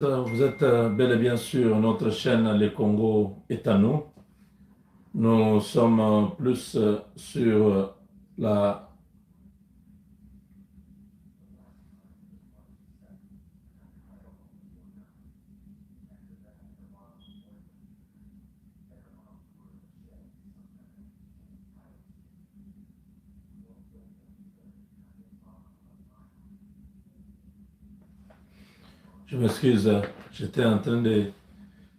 Vous êtes bel et bien sur notre chaîne Les Congo est à nous. Nous sommes plus sur la... Je m'excuse, j'étais en train de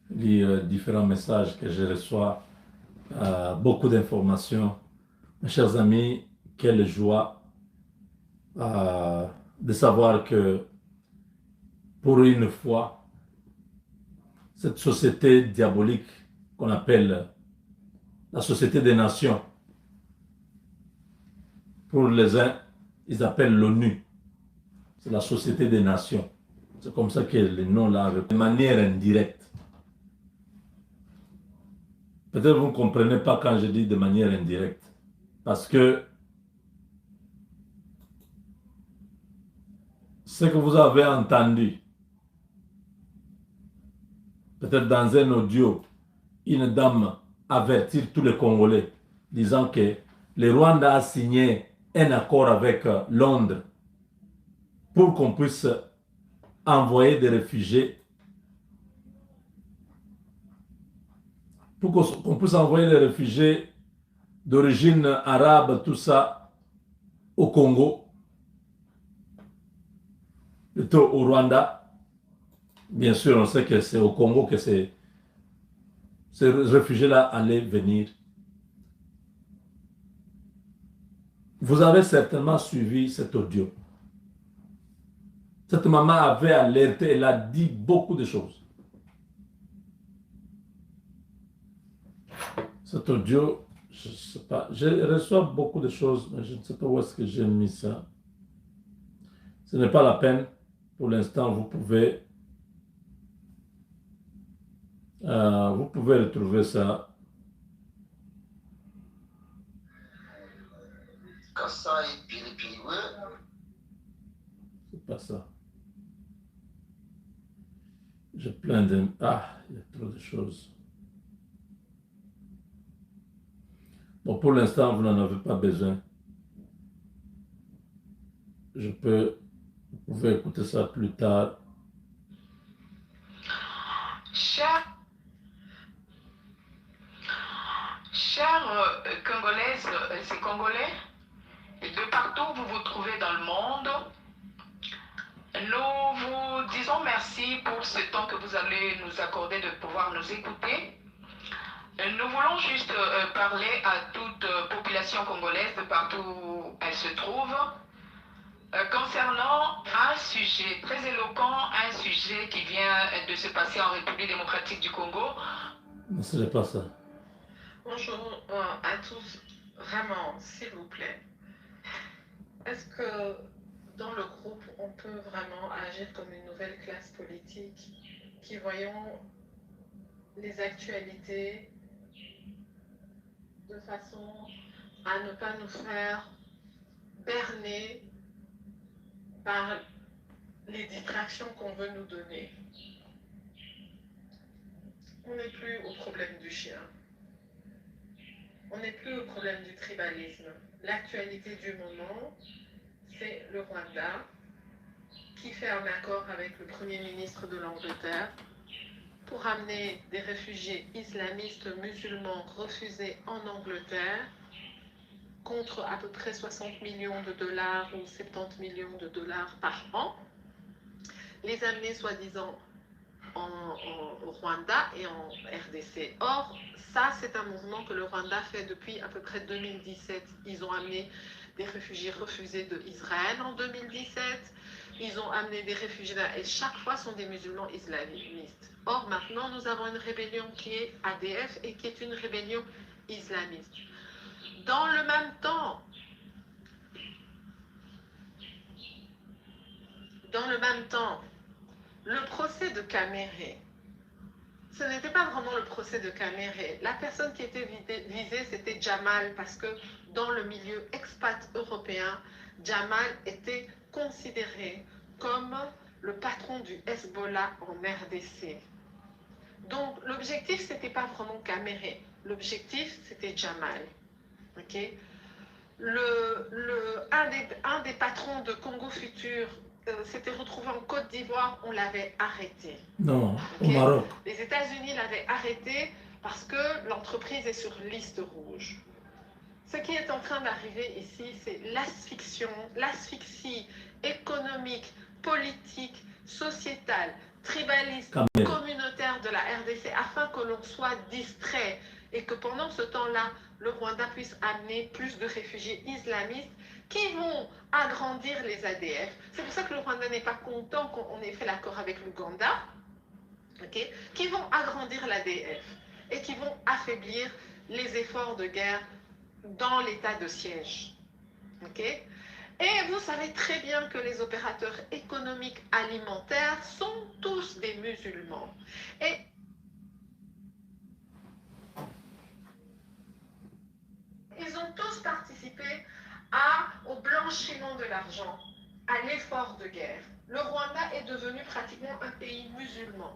lire différents messages que je reçois, beaucoup d'informations. Mes chers amis, quelle joie de savoir que pour une fois, cette société diabolique qu'on appelle la société des nations, pour les uns, ils appellent l'ONU, c'est la société des nations. C'est comme ça que les noms là, de manière indirecte. Peut-être vous ne comprenez pas quand je dis de manière indirecte. Parce que ce que vous avez entendu, peut-être dans un audio, une dame avertir tous les Congolais, disant que le Rwanda a signé un accord avec Londres pour qu'on puisse envoyer des réfugiés, pour qu'on puisse envoyer des réfugiés d'origine arabe, tout ça, au Congo, plutôt au Rwanda. Bien sûr, on sait que c'est au Congo que ces réfugiés-là allaient venir. Vous avez certainement suivi cet audio. Cette maman avait alerté, elle a dit beaucoup de choses. Cet audio, je ne sais pas, je reçois beaucoup de choses, mais je ne sais pas où est-ce que j'ai mis ça. Ce n'est pas la peine. Pour l'instant, vous pouvez retrouver ça. C'est pas ça. J'ai plein de... Ah, il y a trop de choses. Bon, pour l'instant, vous n'en avez pas besoin. Vous pouvez écouter ça plus tard. Chers Congolaises et Congolais, de partout où vous vous trouvez dans le monde, nous vous disons merci pour ce temps que vous allez nous accorder de pouvoir nous écouter. Nous voulons juste parler à toute population congolaise de partout où elle se trouve concernant un sujet très éloquent, un sujet qui vient de se passer en République démocratique du Congo. Non, ce n'est pas ça. Bonjour à tous, vraiment, s'il vous plaît. Est-ce que dans le groupe, on peut vraiment agir comme une nouvelle classe politique qui voyons les actualités de façon à ne pas nous faire berner par les distractions qu'on veut nous donner? On n'est plus au problème du chien. On n'est plus au problème du tribalisme. L'actualité du moment, c'est le Rwanda qui fait un accord avec le Premier ministre de l'Angleterre pour amener des réfugiés islamistes musulmans refusés en Angleterre contre à peu près 60 millions de dollars ou 70 millions de dollars par an, les amener soi-disant au Rwanda et en RDC. Or, ça, c'est un mouvement que le Rwanda fait depuis à peu près 2017. Ils ont amené des réfugiés refusés d'Israël en 2017. Ils ont amené des réfugiés et chaque fois sont des musulmans islamistes. Or, maintenant, nous avons une rébellion qui est ADF et qui est une rébellion islamiste. Dans le même temps, le procès de Caméré, ce n'était pas vraiment le procès de Caméré. La personne qui était visée, c'était Jamal, parce que dans le milieu expat européen, Jamal était considéré comme le patron du Hezbollah en RDC. Donc, l'objectif, ce n'était pas vraiment Kamere. L'objectif, c'était Jamal. Okay? Un des patrons de Congo Futur s'était retrouvé en Côte d'Ivoire, on l'avait arrêté. Non, Okay? au Maroc. Les États-Unis l'avaient arrêté parce que l'entreprise est sur liste rouge. Ce qui est en train d'arriver ici, c'est l'asphyxie économique, politique, sociétale, tribaliste, communautaire de la RDC afin que l'on soit distrait et que pendant ce temps-là, le Rwanda puisse amener plus de réfugiés islamistes qui vont agrandir les ADF. C'est pour ça que le Rwanda n'est pas content qu'on ait fait l'accord avec l'Ouganda, okay, qui vont agrandir l'ADF et qui vont affaiblir les efforts de guerre dans l'état de siège. Okay? Et vous savez très bien que les opérateurs économiques alimentaires sont tous des musulmans. Et ils ont tous participé au blanchiment de l'argent, à l'effort de guerre. Le Rwanda est devenu pratiquement un pays musulman.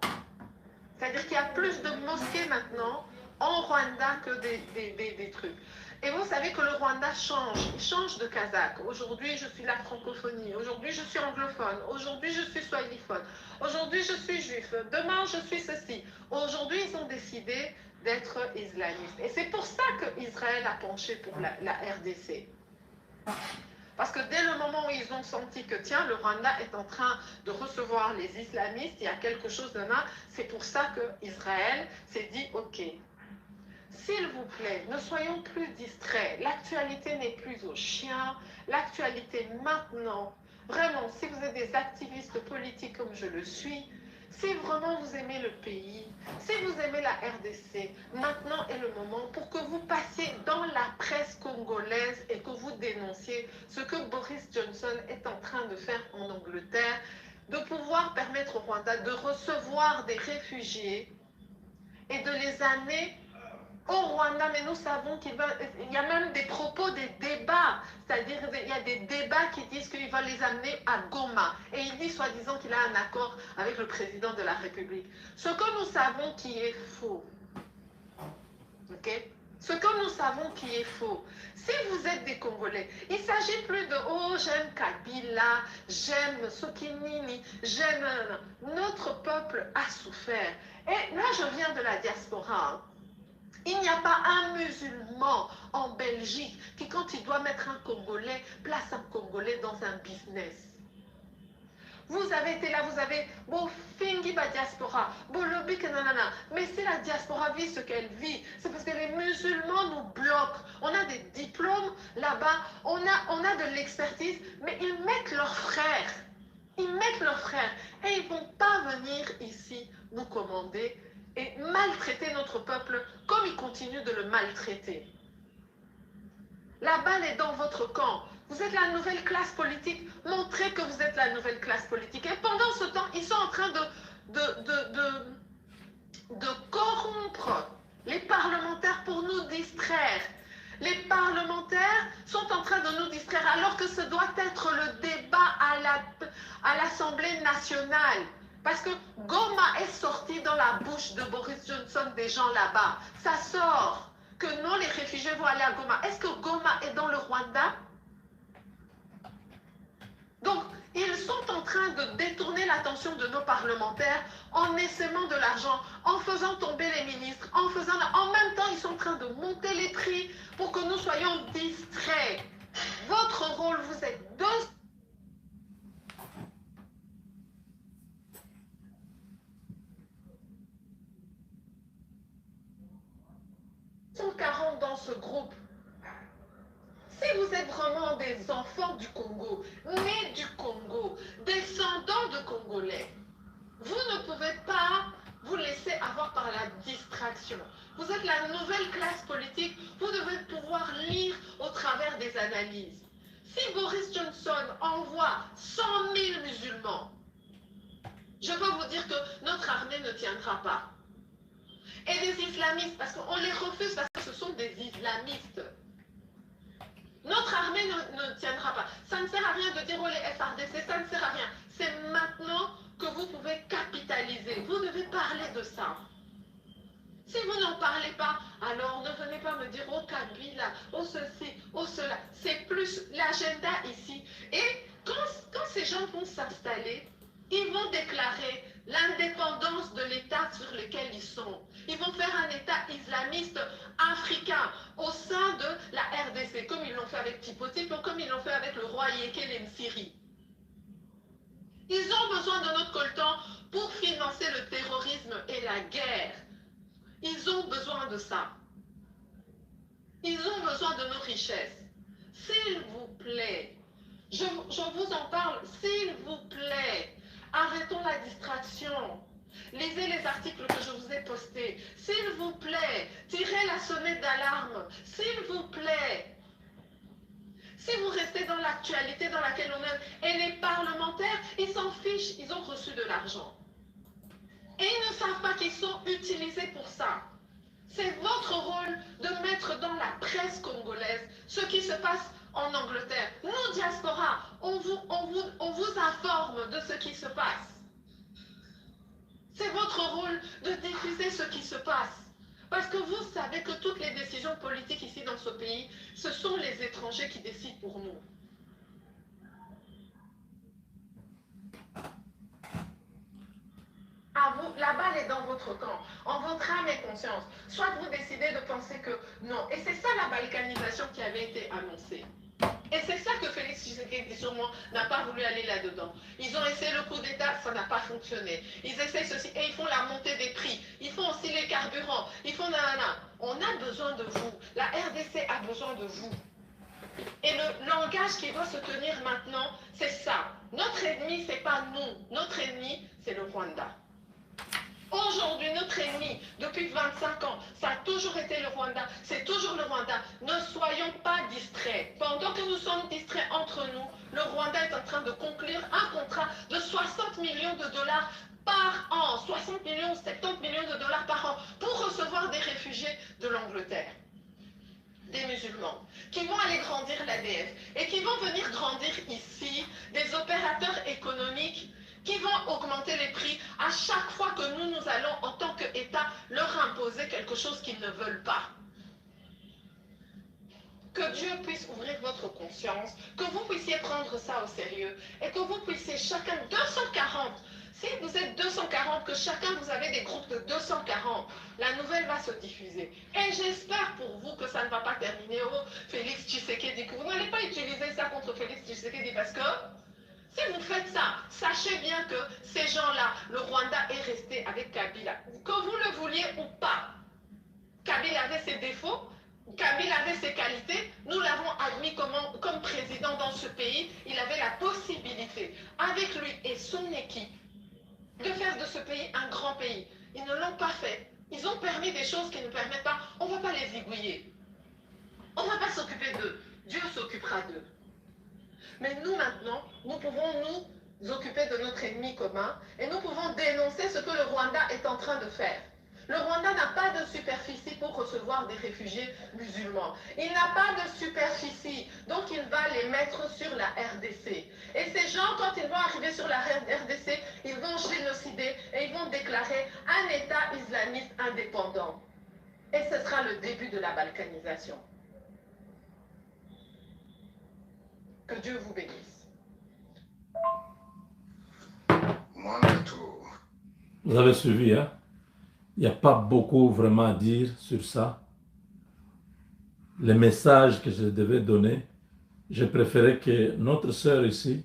C'est-à-dire qu'il y a plus de mosquées maintenant en Rwanda que des trucs. Et vous savez que le Rwanda change, il change de kazakh. Aujourd'hui, je suis la francophonie. Aujourd'hui, je suis anglophone. Aujourd'hui, je suis swahiliphone. Aujourd'hui, je suis juif. Demain, je suis ceci. Aujourd'hui, ils ont décidé d'être islamistes. Et c'est pour ça qu'Israël a penché pour la RDC. Parce que dès le moment où ils ont senti que, tiens, le Rwanda est en train de recevoir les islamistes, il y a quelque chose de là, c'est pour ça qu'Israël s'est dit, ok, s'il vous plaît, ne soyons plus distraits. L'actualité n'est plus au chien. L'actualité maintenant, vraiment, si vous êtes des activistes politiques comme je le suis, si vraiment vous aimez le pays, si vous aimez la RDC, maintenant est le moment pour que vous passiez dans la presse congolaise et que vous dénonciez ce que Boris Johnson est en train de faire en Angleterre, de pouvoir permettre au Rwanda de recevoir des réfugiés et de les amener au Rwanda. Mais nous savons qu'il y a même des propos, des débats, c'est-à-dire il y a des débats qui disent qu'il va les amener à Goma. Et il dit soi-disant qu'il a un accord avec le président de la République. Ce que nous savons qui est faux. Ok? Ce que nous savons qui est faux. Si vous êtes des Congolais, il ne s'agit plus de « Oh, j'aime Kabila, j'aime Sokinini, j'aime... » Notre peuple a souffert. Et là, je viens de la diaspora. Il n'y a pas un musulman en Belgique qui, quand il doit mettre un Congolais, place un Congolais dans un business. Vous avez été là, vous avez beau fingi ba diaspora, beau lobby que nanana. Mais si la diaspora vit ce qu'elle vit, c'est parce que les musulmans nous bloquent. On a des diplômes là-bas, on a de l'expertise, mais ils mettent leurs frères. Ils mettent leurs frères et ils ne vont pas venir ici nous commander et maltraiter notre peuple comme ils continuent de le maltraiter. La balle est dans votre camp. Vous êtes la nouvelle classe politique. Montrez que vous êtes la nouvelle classe politique. Et pendant ce temps, ils sont en train de corrompre les parlementaires pour nous distraire. Les parlementaires sont en train de nous distraire alors que ce doit être le débat à l'Assemblée nationale. Parce que Goma est sorti dans la bouche de Boris Johnson des gens là-bas. Ça sort que non, les réfugiés vont aller à Goma. Est-ce que Goma est dans le Rwanda? Donc, ils sont en train de détourner l'attention de nos parlementaires en essaimant de l'argent, en faisant tomber les ministres, en même temps, ils sont en train de monter les prix pour que nous soyons distraits. Votre rôle, vous êtes deux. 140 dans ce groupe. Si vous êtes vraiment des enfants du Congo, nés du Congo, descendants de Congolais, vous ne pouvez pas vous laisser avoir par la distraction. Vous êtes la nouvelle classe politique, vous devez pouvoir lire au travers des analyses. Si Boris Johnson envoie 100 000 musulmans, je peux vous dire que notre armée ne tiendra pas. Et des islamistes, parce qu'on les refuse parce que ce sont des islamistes. Notre armée ne tiendra pas. Ça ne sert à rien de dire oh les FRDC, ça ne sert à rien. C'est maintenant que vous pouvez capitaliser. Vous devez parler de ça. Si vous n'en parlez pas, alors ne venez pas me dire oh Kabila, oh ceci, oh cela. C'est plus l'agenda ici. Et quand ces gens vont s'installer, ils vont déclarer l'indépendance de l'État sur lequel ils sont. Ils vont faire un État islamiste africain au sein de la RDC, comme ils l'ont fait avec Tipoti, comme ils l'ont fait avec le roi Yekele Msiri. Ils ont besoin de notre coltan pour financer le terrorisme et la guerre. Ils ont besoin de ça. Ils ont besoin de nos richesses. S'il vous plaît, je vous en parle, s'il vous plaît, arrêtons la distraction. Lisez les articles que je vous ai postés. S'il vous plaît, tirez la sonnette d'alarme. S'il vous plaît. Si vous restez dans l'actualité dans laquelle on est, et les parlementaires, ils s'en fichent, ils ont reçu de l'argent. Et ils ne savent pas qu'ils sont utilisés pour ça. C'est votre rôle de mettre dans la presse congolaise ce qui se passe en Angleterre. Nous, diaspora, on vous informe de ce qui se passe. C'est votre rôle de diffuser ce qui se passe. Parce que vous savez que toutes les décisions politiques ici dans ce pays, ce sont les étrangers qui décident pour nous. À vous, la balle est dans votre camp, en votre âme et conscience. Soit vous décidez de penser que non. Et c'est ça la balkanisation qui avait été annoncée. Et c'est ça que Félix Tshisekedi sûrement n'a pas voulu aller là-dedans. Ils ont essayé le coup d'État, ça n'a pas fonctionné. Ils essayent ceci, et ils font la montée des prix. Ils font aussi les carburants. Ils font nanana. On a besoin de vous. La RDC a besoin de vous. Et le langage qui doit se tenir maintenant, c'est ça. Notre ennemi, c'est pas nous. Notre ennemi, c'est le Rwanda. Aujourd'hui, notre ennemi, depuis 25 ans, ça a toujours été le Rwanda, c'est toujours le Rwanda. Ne soyons pas distraits. Pendant que nous sommes distraits entre nous, le Rwanda est en train de conclure un contrat de 60 millions de dollars par an, 60 millions, 70 millions de dollars par an, pour recevoir des réfugiés de l'Angleterre, des musulmans, qui vont aller grandir l'ADF et qui vont venir grandir ici des opérateurs économiques qui vont augmenter les prix à chaque fois que nous allons, en tant qu'État, leur imposer quelque chose qu'ils ne veulent pas. Que Dieu puisse ouvrir votre conscience, que vous puissiez prendre ça au sérieux, et que vous puissiez chacun, 240, si vous êtes 240, que chacun vous avez des groupes de 240, la nouvelle va se diffuser. Et j'espère pour vous que ça ne va pas terminer au Félix Tshisekedi, que vous n'allez pas utiliser ça contre Félix Tshisekedi, parce que si vous faites ça, sachez bien que ces gens-là, le Rwanda est resté avec Kabila. Que vous le vouliez ou pas, Kabila avait ses défauts, Kabila avait ses qualités, nous l'avons admis comme président dans ce pays, il avait la possibilité, avec lui et son équipe, de faire de ce pays un grand pays. Ils ne l'ont pas fait. Ils ont permis des choses qu'ils ne permettent pas. On ne va pas les aiguiller. On ne va pas s'occuper d'eux. Dieu s'occupera d'eux. Mais nous maintenant, nous pouvons nous occuper de notre ennemi commun et nous pouvons dénoncer ce que le Rwanda est en train de faire. Le Rwanda n'a pas de superficie pour recevoir des réfugiés musulmans. Il n'a pas de superficie, donc il va les mettre sur la RDC. Et ces gens, quand ils vont arriver sur la RDC, ils vont génocider et ils vont déclarer un État islamiste indépendant. Et ce sera le début de la balkanisation. Que Dieu vous bénisse. Vous avez suivi, hein? Il n'y a pas beaucoup vraiment à dire sur ça. Les messages que je devais donner, je préférais que notre sœur ici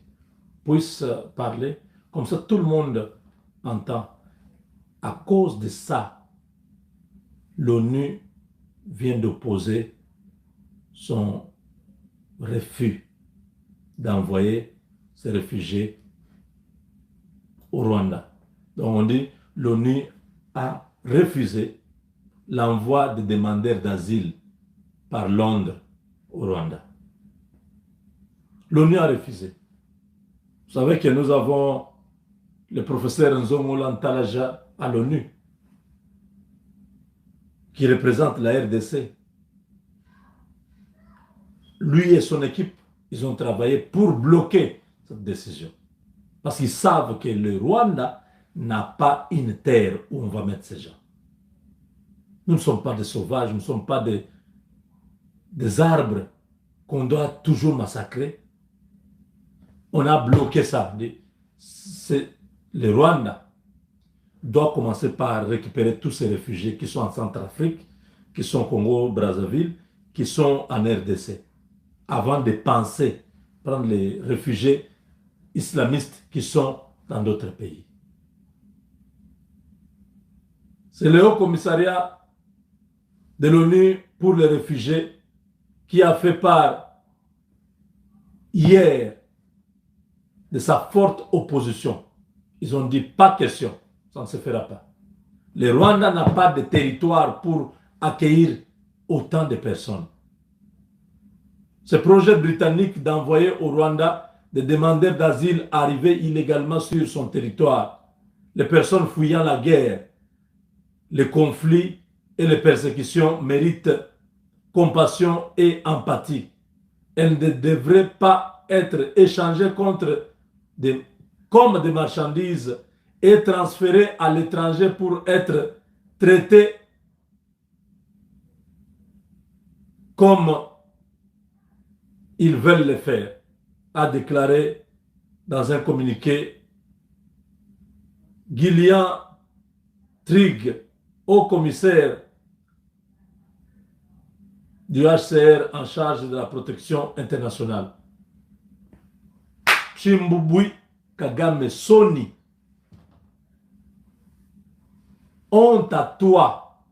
puisse parler. Comme ça, tout le monde entend. À cause de ça, l'ONU vient d'opposer son refus d'envoyer ces réfugiés au Rwanda. Donc on dit l'ONU a refusé l'envoi de demandeurs d'asile par Londres au Rwanda. L'ONU a refusé. Vous savez que nous avons le professeur Nzongo Lantalaja à l'ONU qui représente la RDC. lui et son équipe, ils ont travaillé pour bloquer cette décision. Parce qu'ils savent que le Rwanda n'a pas une terre où on va mettre ces gens. Nous ne sommes pas des sauvages, nous ne sommes pas des arbres qu'on doit toujours massacrer. On a bloqué ça. Le Rwanda doit commencer par récupérer tous ces réfugiés qui sont en Centrafrique, qui sont au Congo-Brazzaville, qui sont en RDC, avant de penser prendre les réfugiés islamistes qui sont dans d'autres pays. C'est le Haut Commissariat de l'ONU pour les réfugiés qui a fait part hier de sa forte opposition. Ils ont dit pas question, ça ne se fera pas. Le Rwanda n'a pas de territoire pour accueillir autant de personnes. Ce projet britannique d'envoyer au Rwanda des demandeurs d'asile arrivés illégalement sur son territoire, les personnes fuyant la guerre, les conflits et les persécutions méritent compassion et empathie. Elles ne devraient pas être échangées comme des marchandises et transférées à l'étranger pour être traitées comme ils veulent le faire, a déclaré dans un communiqué Gillian Trigg, haut commissaire du HCR en charge de la protection internationale. Chimbubui Kagame Soni. Honte à toi.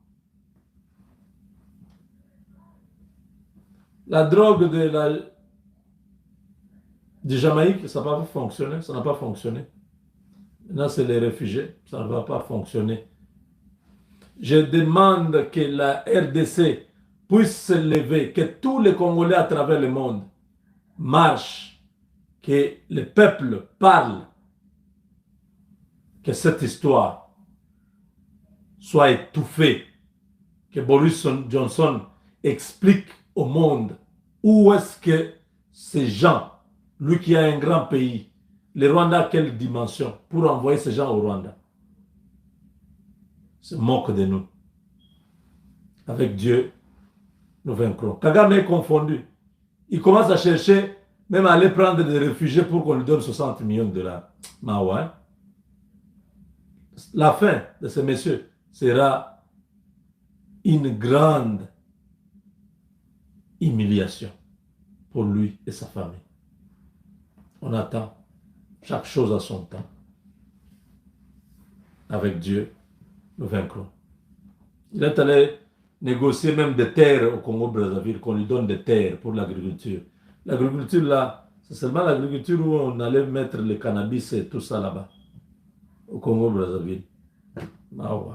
La drogue de Jamaïque, ça n'a pas fonctionné. Ça n'a pas fonctionné. Maintenant, c'est les réfugiés. Ça ne va pas fonctionner. Je demande que la RDC puisse se lever, que tous les Congolais à travers le monde marchent, que le peuple parle, que cette histoire soit étouffée, que Boris Johnson explique au monde où est-ce que ces gens, lui qui a un grand pays, le Rwanda a quelle dimension pour envoyer ces gens au Rwanda? Se moque de nous. Avec Dieu, nous vaincrons. Kagame est confondu. Il commence à chercher, même à aller prendre des réfugiés pour qu'on lui donne 60 millions de dollars. Mawa, hein? La fin de ces messieurs sera une grande humiliation pour lui et sa famille. On attend chaque chose à son temps. Avec Dieu, nous vaincrons. Il est allé négocier même des terres au Congo-Brazzaville, qu'on lui donne des terres pour l'agriculture. L'agriculture là, c'est seulement l'agriculture où on allait mettre le cannabis et tout ça là-bas, au Congo-Brazzaville. Ah ouais.